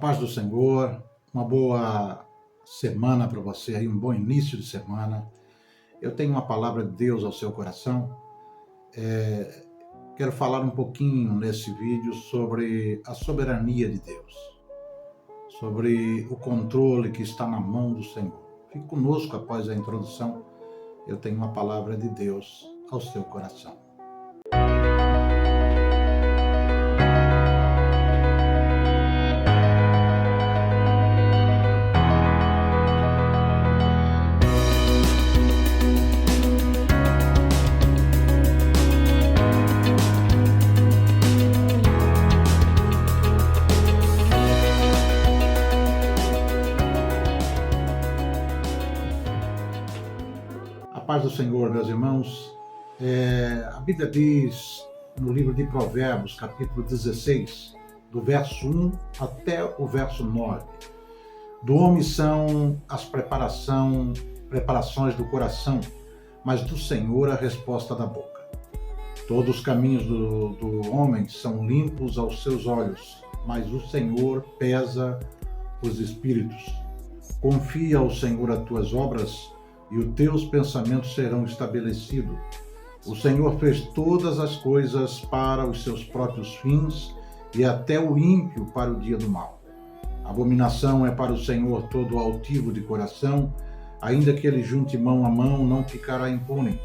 paz do Senhor, uma boa semana para você aí, um bom início de semana. Eu tenho uma palavra de Deus ao seu coração. Quero falar um pouquinho nesse vídeo sobre a soberania de Deus, sobre o controle que está na mão do Senhor. Fique conosco após a introdução. Eu tenho uma palavra de Deus ao seu coração. A paz do Senhor, meus irmãos. A Bíblia diz no livro de Provérbios, capítulo 16, do verso 1 até o verso 9. Do homem são as preparações do coração, mas do Senhor a resposta da boca. Todos os caminhos do homem são limpos aos seus olhos, mas o Senhor pesa os espíritos. Confia ao Senhor as tuas obras, e os teus pensamentos serão estabelecidos. O Senhor fez todas as coisas para os seus próprios fins, e até o ímpio para o dia do mal. Abominação é para o Senhor todo altivo de coração, ainda que ele junte mão a mão, não ficará impune.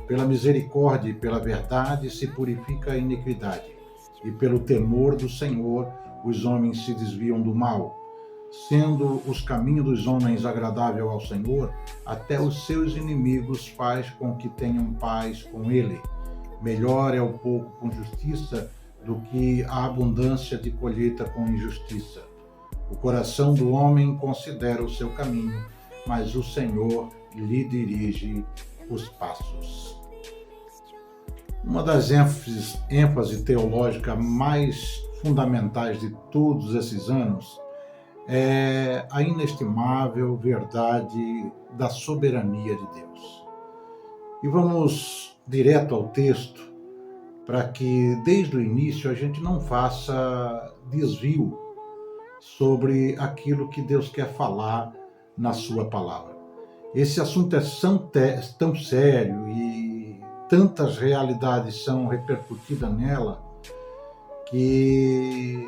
Pela misericórdia e pela verdade se purifica a iniquidade, e pelo temor do Senhor os homens se desviam do mal. Sendo os caminhos dos homens agradável ao Senhor, até os seus inimigos faz com que tenham paz com ele. Melhor é o pouco com justiça do que a abundância de colheita com injustiça. O coração do homem considera o seu caminho, mas o Senhor lhe dirige os passos. Uma das ênfases teológicas mais fundamentais de todos esses anos é a inestimável verdade da soberania de Deus. E vamos direto ao texto, para que desde o início a gente não faça desvio sobre aquilo que Deus quer falar na sua palavra. Esse assunto é tão sério e tantas realidades são repercutidas nela que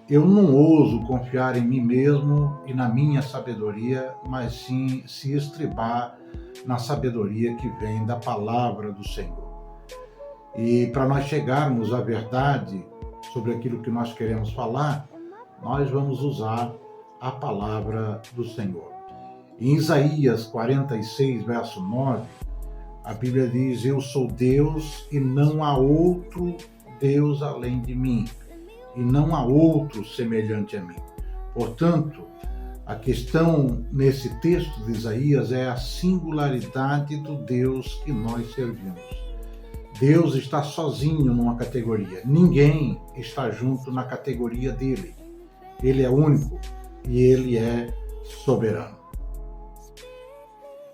eu não ouso confiar em mim mesmo e na minha sabedoria, mas sim se estribar na sabedoria que vem da palavra do Senhor. E para nós chegarmos à verdade sobre aquilo que nós queremos falar, nós vamos usar a palavra do Senhor. Em Isaías 46, verso 9, a Bíblia diz: eu sou Deus e não há outro Deus além de mim, e não há outro semelhante a mim. Portanto, a questão nesse texto de Isaías é a singularidade do Deus que nós servimos. Deus está sozinho numa categoria. Ninguém está junto na categoria dele. Ele é único e ele é soberano.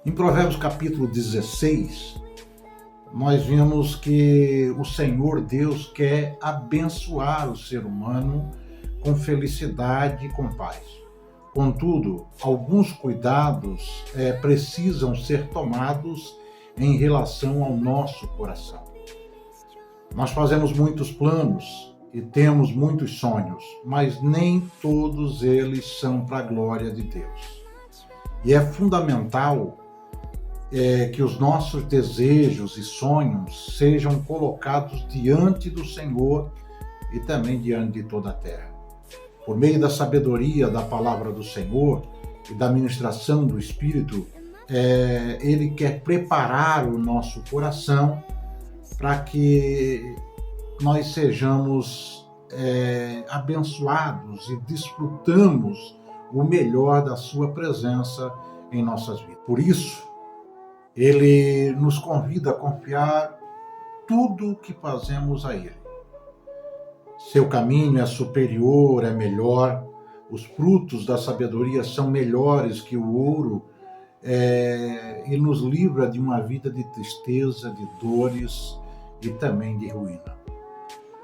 Em Provérbios capítulo 16, nós vimos que o Senhor Deus quer abençoar o ser humano com felicidade e com paz. Contudo, alguns cuidados precisam ser tomados em relação ao nosso coração. Nós fazemos muitos planos e temos muitos sonhos, mas nem todos eles são para a glória de Deus. E é fundamental que os nossos desejos e sonhos sejam colocados diante do Senhor e também diante de toda a terra. Por meio da sabedoria da palavra do Senhor e da ministração do Espírito, Ele quer preparar o nosso coração para que nós sejamos abençoados e desfrutamos o melhor da sua presença em nossas vidas. Por isso, Ele nos convida a confiar tudo o que fazemos a Ele. Seu caminho é superior, é melhor. Os frutos da sabedoria são melhores que o ouro. E nos livra de uma vida de tristeza, de dores e também de ruína.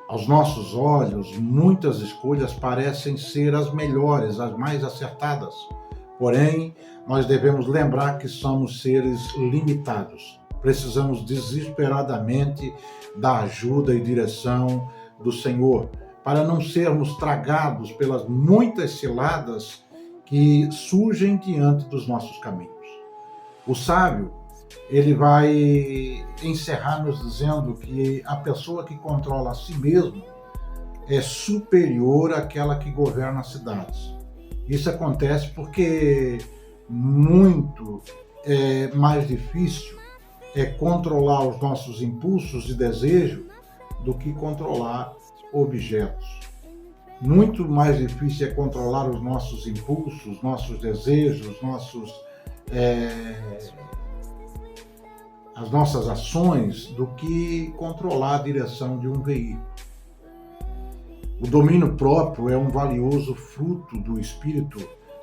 Aos nossos olhos, muitas escolhas parecem ser as melhores, as mais acertadas. Porém, nós devemos lembrar que somos seres limitados. Precisamos desesperadamente da ajuda e direção do Senhor, para não sermos tragados pelas muitas ciladas que surgem diante dos nossos caminhos. O sábio, ele vai encerrar nos dizendo que a pessoa que controla a si mesmo é superior àquela que governa as cidades. Isso acontece porque muito mais difícil é controlar os nossos impulsos e desejos do que controlar objetos. Muito mais difícil é controlar os nossos impulsos, nossos desejos, as nossas ações do que controlar a direção de um veículo. O domínio próprio é um valioso fruto do Espírito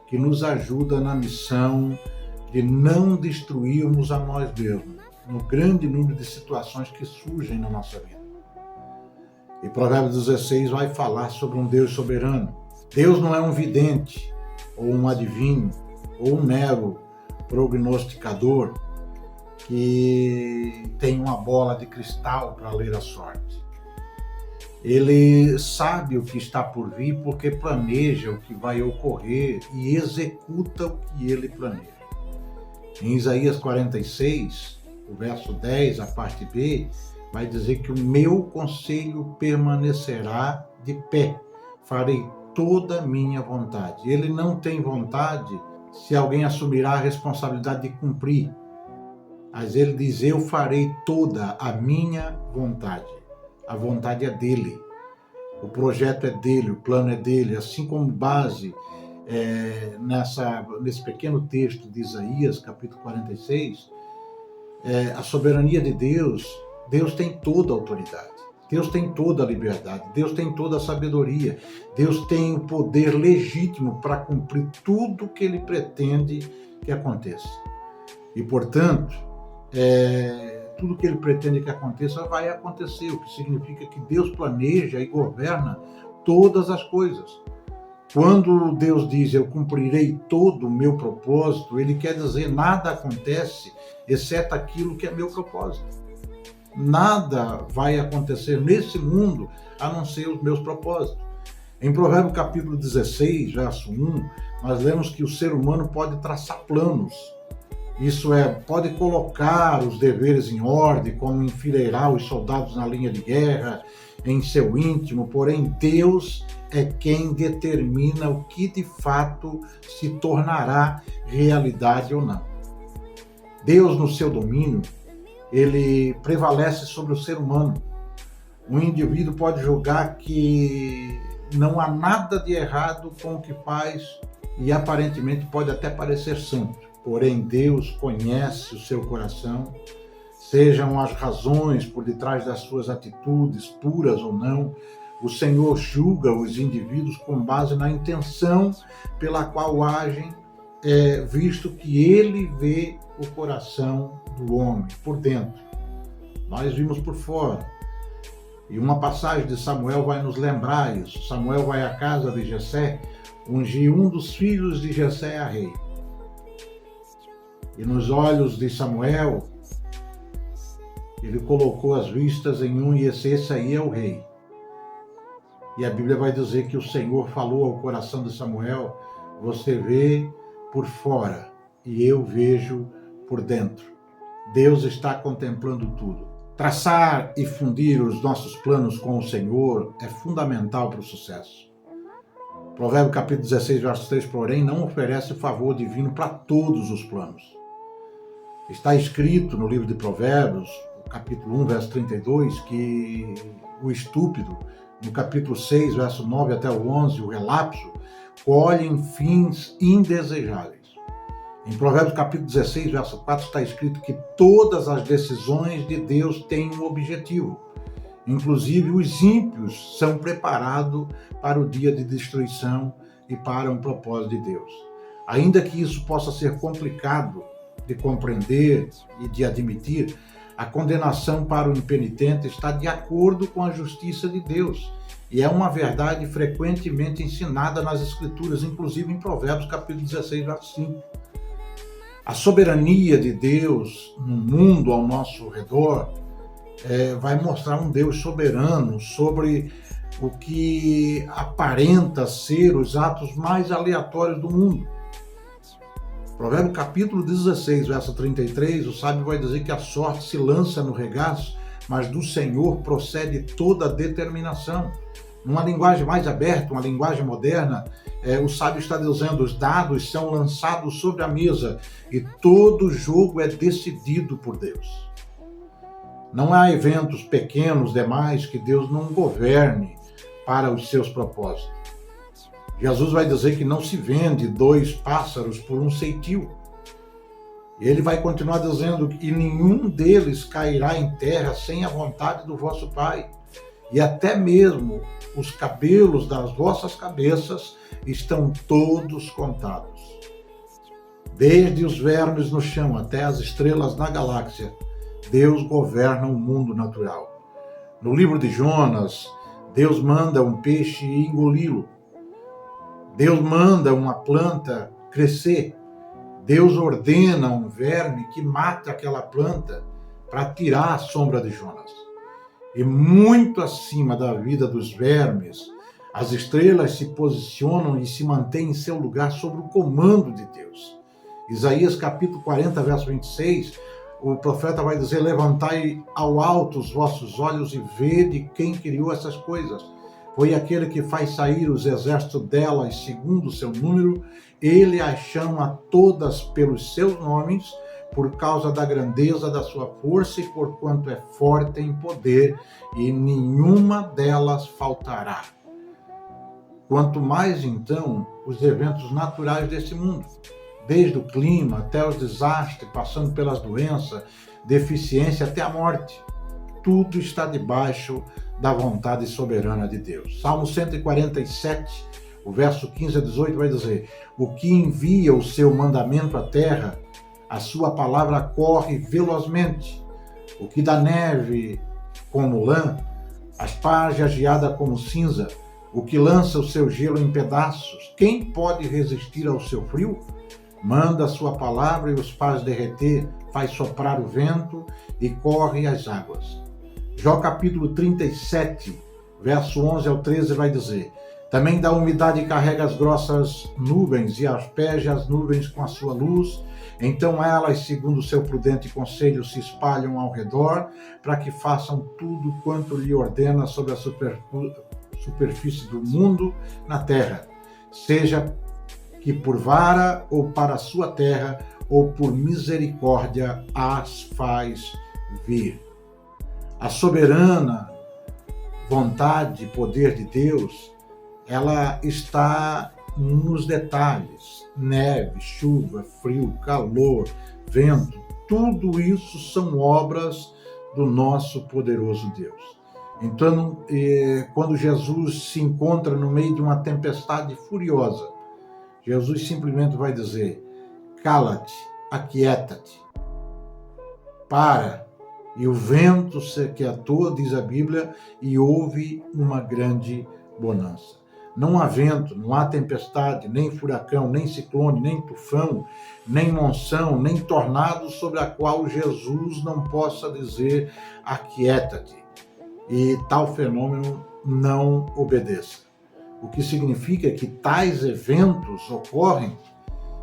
que nos ajuda na missão de não destruirmos a nós mesmos, no grande número de situações que surgem na nossa vida. E Provérbios 16 vai falar sobre um Deus soberano. Deus não é um vidente, ou um adivinho, ou um mero prognosticador que tem uma bola de cristal para ler a sorte. Ele sabe o que está por vir porque planeja o que vai ocorrer e executa o que ele planeja. Em Isaías 46, o verso 10, a parte B, vai dizer que o meu conselho permanecerá de pé, farei toda a minha vontade. Ele não tem vontade se alguém assumirá a responsabilidade de cumprir. Mas ele diz, eu farei toda a minha vontade. A vontade é dele. O projeto é dele, o plano é dele. Assim como base nesse pequeno texto de Isaías, capítulo 46, a soberania de Deus, Deus tem toda a autoridade. Deus tem toda a liberdade. Deus tem toda a sabedoria. Deus tem o poder legítimo para cumprir tudo que ele pretende que aconteça. E, portanto, tudo que ele pretende que aconteça vai acontecer, o que significa que Deus planeja e governa todas as coisas. Quando Deus diz, eu cumprirei todo o meu propósito, ele quer dizer, nada acontece, exceto aquilo que é meu propósito. Nada vai acontecer nesse mundo, a não ser os meus propósitos. Em Provérbios capítulo 16, verso 1, nós lemos que o ser humano pode traçar planos. Isso pode colocar os deveres em ordem, como enfileirar os soldados na linha de guerra, em seu íntimo, porém Deus é quem determina o que de fato se tornará realidade ou não. Deus, no seu domínio, ele prevalece sobre o ser humano. Um indivíduo pode julgar que não há nada de errado com o que faz e aparentemente pode até parecer santo. Porém, Deus conhece o seu coração, sejam as razões por detrás das suas atitudes, puras ou não. O Senhor julga os indivíduos com base na intenção pela qual agem, visto que ele vê o coração do homem por dentro. Nós vimos por fora. E uma passagem de Samuel vai nos lembrar isso. Samuel vai à casa de Jessé, ungir um dos filhos de Jessé a rei. E nos olhos de Samuel, ele colocou as vistas em um e esse aí é o rei. E a Bíblia vai dizer que o Senhor falou ao coração de Samuel, você vê por fora e eu vejo por dentro. Deus está contemplando tudo. Traçar e fundir os nossos planos com o Senhor é fundamental para o sucesso. Provérbio capítulo 16, verso 3, porém, não oferece favor divino para todos os planos. Está escrito no livro de Provérbios, capítulo 1, verso 32, que o estúpido, no capítulo 6, verso 9 até o 11, o relapso, colhem fins indesejáveis. Em Provérbios capítulo 16, verso 4, está escrito que todas as decisões de Deus têm um objetivo. Inclusive, os ímpios são preparados para o dia de destruição e para um propósito de Deus. Ainda que isso possa ser complicado de compreender e de admitir, A condenação para o impenitente está de acordo com a justiça de Deus. E é uma verdade frequentemente ensinada nas Escrituras, inclusive em Provérbios, capítulo 16, verso 5. A soberania de Deus no mundo ao nosso redor vai mostrar um Deus soberano sobre o que aparenta ser os atos mais aleatórios do mundo. Provérbio capítulo 16, verso 33, o sábio vai dizer que a sorte se lança no regaço, mas do Senhor procede toda a determinação. Numa linguagem mais aberta, uma linguagem moderna, o sábio está dizendo: os dados são lançados sobre a mesa e todo jogo é decidido por Deus. Não há eventos pequenos demais que Deus não governe para os seus propósitos. Jesus vai dizer que não se vende 2 pássaros por um ceitil. E ele vai continuar dizendo que nenhum deles cairá em terra sem a vontade do vosso Pai. E até mesmo os cabelos das vossas cabeças estão todos contados. Desde os vermes no chão até as estrelas na galáxia, Deus governa o mundo natural. No livro de Jonas, Deus manda um peixe engoli-lo. Deus manda uma planta crescer. Deus ordena um verme que mata aquela planta para tirar a sombra de Jonas. E muito acima da vida dos vermes, as estrelas se posicionam e se mantêm em seu lugar sob o comando de Deus. Isaías capítulo 40, verso 26, o profeta vai dizer: levantai ao alto os vossos olhos e vede quem criou essas coisas. Foi aquele que faz sair os exércitos delas segundo o seu número. Ele as chama todas pelos seus nomes, por causa da grandeza da sua força e por quanto é forte em poder, e nenhuma delas faltará. Quanto mais, então, os eventos naturais desse mundo, desde o clima até os desastres, passando pelas doenças, deficiência até a morte, tudo está debaixo da vontade soberana de Deus. Salmo 147, o verso 15 a 18 vai dizer: o que envia o seu mandamento à terra, a sua palavra corre velozmente. O que dá neve como lã, as parge a geada como cinza, o que lança o seu gelo em pedaços, quem pode resistir ao seu frio? Manda a sua palavra e os faz derreter, faz soprar o vento e corre as águas. Jó capítulo 37, verso 11 ao 13 vai dizer: também da umidade carrega as grossas nuvens e asperge as nuvens com a sua luz. Então elas, segundo o seu prudente conselho, se espalham ao redor, para que façam tudo quanto lhe ordena sobre a superfície do mundo na terra, seja que por vara ou para a sua terra, ou por misericórdia as faz vir. A soberana vontade e poder de Deus, ela está nos detalhes: neve, chuva, frio, calor, vento, tudo isso são obras do nosso poderoso Deus. Então, quando Jesus se encontra no meio de uma tempestade furiosa, Jesus simplesmente vai dizer: cala-te, aquieta-te, para. E o vento se aquietou, diz a Bíblia, e houve uma grande bonança. Não há vento, não há tempestade, nem furacão, nem ciclone, nem tufão, nem monção, nem tornado sobre a qual Jesus não possa dizer: aquieta-te, e tal fenômeno não obedeça. O que significa que tais eventos ocorrem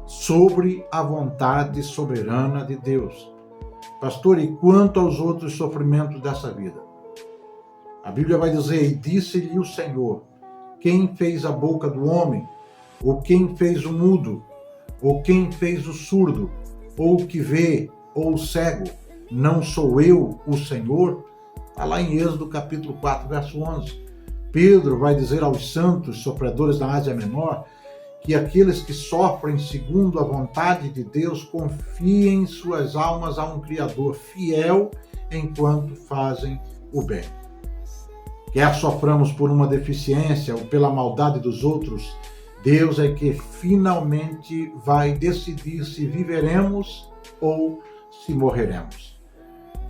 sobre a vontade soberana de Deus. Pastor, e quanto aos outros sofrimentos dessa vida? A Bíblia vai dizer: e disse-lhe o Senhor: quem fez a boca do homem? Ou quem fez o mudo? Ou quem fez o surdo? Ou o que vê? Ou o cego? Não sou eu o Senhor? Está lá em Êxodo capítulo 4, verso 11. Pedro vai dizer aos santos sofredores da Ásia Menor que aqueles que sofrem segundo a vontade de Deus confiem suas almas a um Criador fiel enquanto fazem o bem. Quer soframos por uma deficiência ou pela maldade dos outros, Deus é que finalmente vai decidir se viveremos ou se morreremos.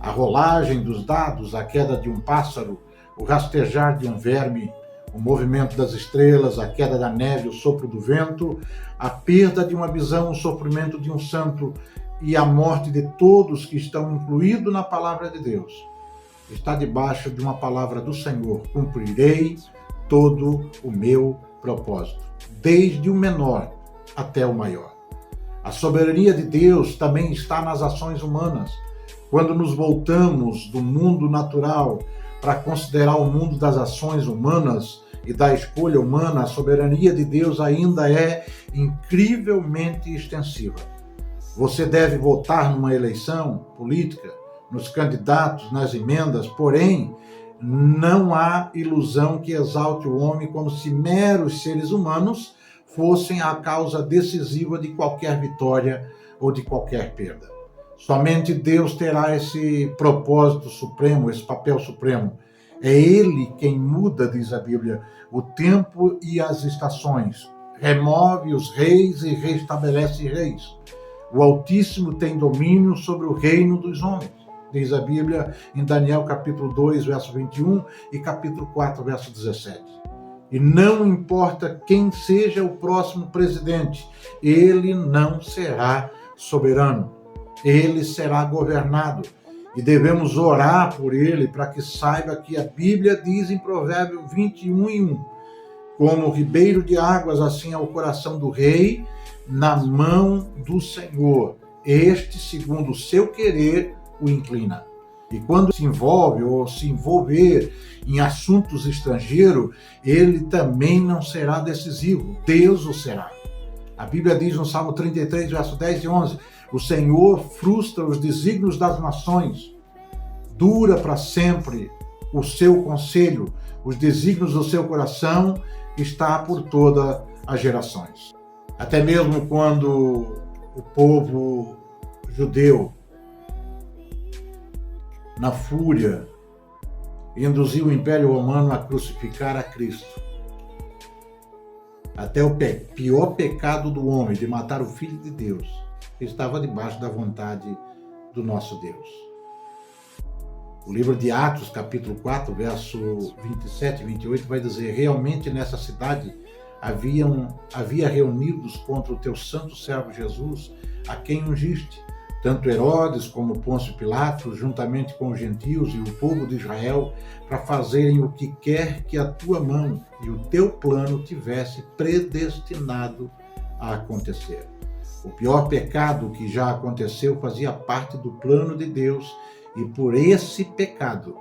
A rolagem dos dados, a queda de um pássaro, o rastejar de um verme, o movimento das estrelas, a queda da neve, o sopro do vento, a perda de uma visão, o sofrimento de um santo e a morte de todos que estão incluídos na palavra de Deus, está debaixo de uma palavra do Senhor: cumprirei todo o meu propósito, desde o menor até o maior. A soberania de Deus também está nas ações humanas. Quando nos voltamos do mundo natural para considerar o mundo das ações humanas e da escolha humana, a soberania de Deus ainda é incrivelmente extensiva. Você deve votar numa eleição política, nos candidatos, nas emendas, porém, não há ilusão que exalte o homem como se meros seres humanos fossem a causa decisiva de qualquer vitória ou de qualquer perda. Somente Deus terá esse propósito supremo, esse papel supremo. É Ele quem muda, diz a Bíblia, o tempo e as estações, remove os reis e restabelece reis. O Altíssimo tem domínio sobre o reino dos homens, diz a Bíblia em Daniel capítulo 2, verso 21 e capítulo 4, verso 17. E não importa quem seja o próximo presidente, ele não será soberano, ele será governado. E devemos orar por ele para que saiba que a Bíblia diz em Provérbios 21:1, como ribeiro de águas, assim é o coração do rei na mão do Senhor. Este, segundo o seu querer, o inclina. E quando se envolve ou se envolver em assuntos estrangeiros, ele também não será decisivo. Deus o será. A Bíblia diz no Salmo 33, verso 10 e 11, o Senhor frustra os desígnios das nações, dura para sempre o seu conselho, os desígnios do seu coração está por todas as gerações. Até mesmo quando o povo judeu, na fúria, induziu o Império Romano a crucificar a Cristo. Até o pior pecado do homem, de matar o Filho de Deus, estava debaixo da vontade do nosso Deus. O livro de Atos, capítulo 4, verso 27 e 28, vai dizer: realmente nessa cidade havia reunidos contra o teu santo servo Jesus, a quem ungiste, tanto Herodes como Pôncio Pilatos, juntamente com os gentios e o povo de Israel, para fazerem o que quer que a tua mão e o teu plano tivesse predestinado a acontecer. O pior pecado que já aconteceu fazia parte do plano de Deus e por esse pecado,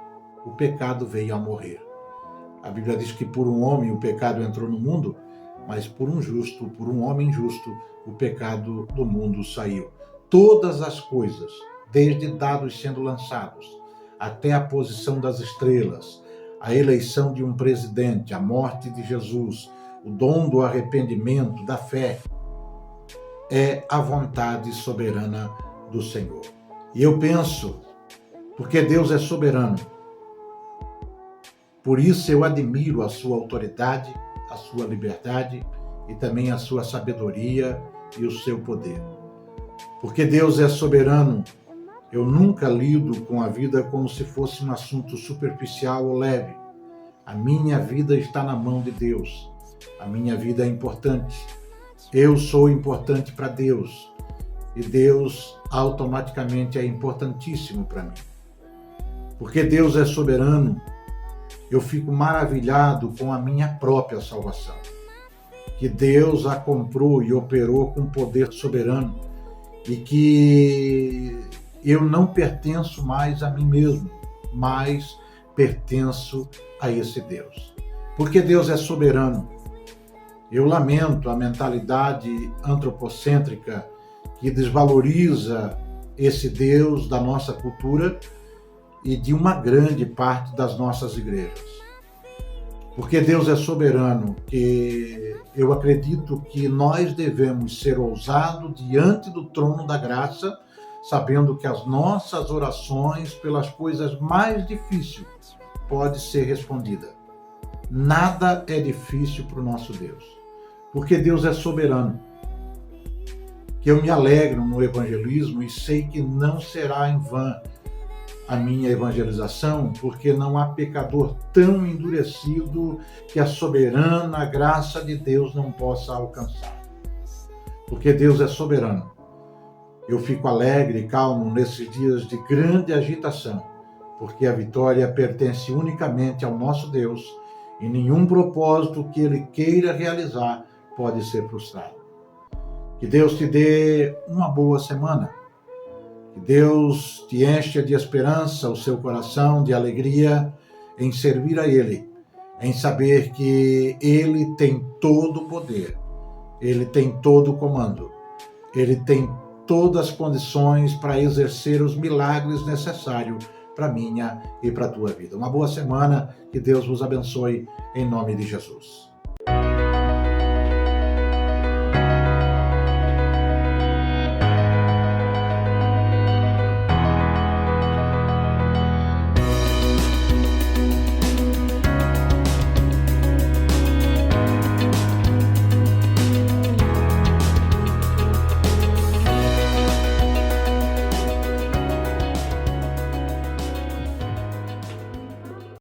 o pecado veio a morrer. A Bíblia diz que por um homem o pecado entrou no mundo, mas por um homem justo, o pecado do mundo saiu. Todas as coisas, desde dados sendo lançados, até a posição das estrelas, a eleição de um presidente, a morte de Jesus, o dom do arrependimento, da fé, é a vontade soberana do Senhor. E eu penso, porque Deus é soberano, por isso eu admiro a sua autoridade, a sua liberdade e também a sua sabedoria e o seu poder. Porque Deus é soberano, eu nunca lido com a vida como se fosse um assunto superficial ou leve. A minha vida está na mão de Deus. A minha vida é importante. Eu sou importante para Deus. E Deus automaticamente é importantíssimo para mim. Porque Deus é soberano, eu fico maravilhado com a minha própria salvação. Que Deus a comprou e operou com poder soberano. E que eu não pertenço mais a mim mesmo, mas pertenço a esse Deus. Porque Deus é soberano. Eu lamento a mentalidade antropocêntrica que desvaloriza esse Deus da nossa cultura e de uma grande parte das nossas igrejas. Porque Deus é soberano, que eu acredito que nós devemos ser ousados diante do trono da graça, sabendo que as nossas orações pelas coisas mais difíceis podem ser respondidas. Nada é difícil para o nosso Deus, porque Deus é soberano. Que eu me alegro no evangelismo e sei que não será em vão a minha evangelização, porque não há pecador tão endurecido que a soberana graça de Deus não possa alcançar. Porque Deus é soberano. Eu fico alegre e calmo nesses dias de grande agitação, porque a vitória pertence unicamente ao nosso Deus e nenhum propósito que Ele queira realizar pode ser frustrado. Que Deus te dê uma boa semana. Que Deus te encha de esperança o seu coração, de alegria em servir a Ele, em saber que Ele tem todo o poder, Ele tem todo o comando, Ele tem todas as condições para exercer os milagres necessários para a minha e para a tua vida. Uma boa semana, que Deus vos abençoe, em nome de Jesus.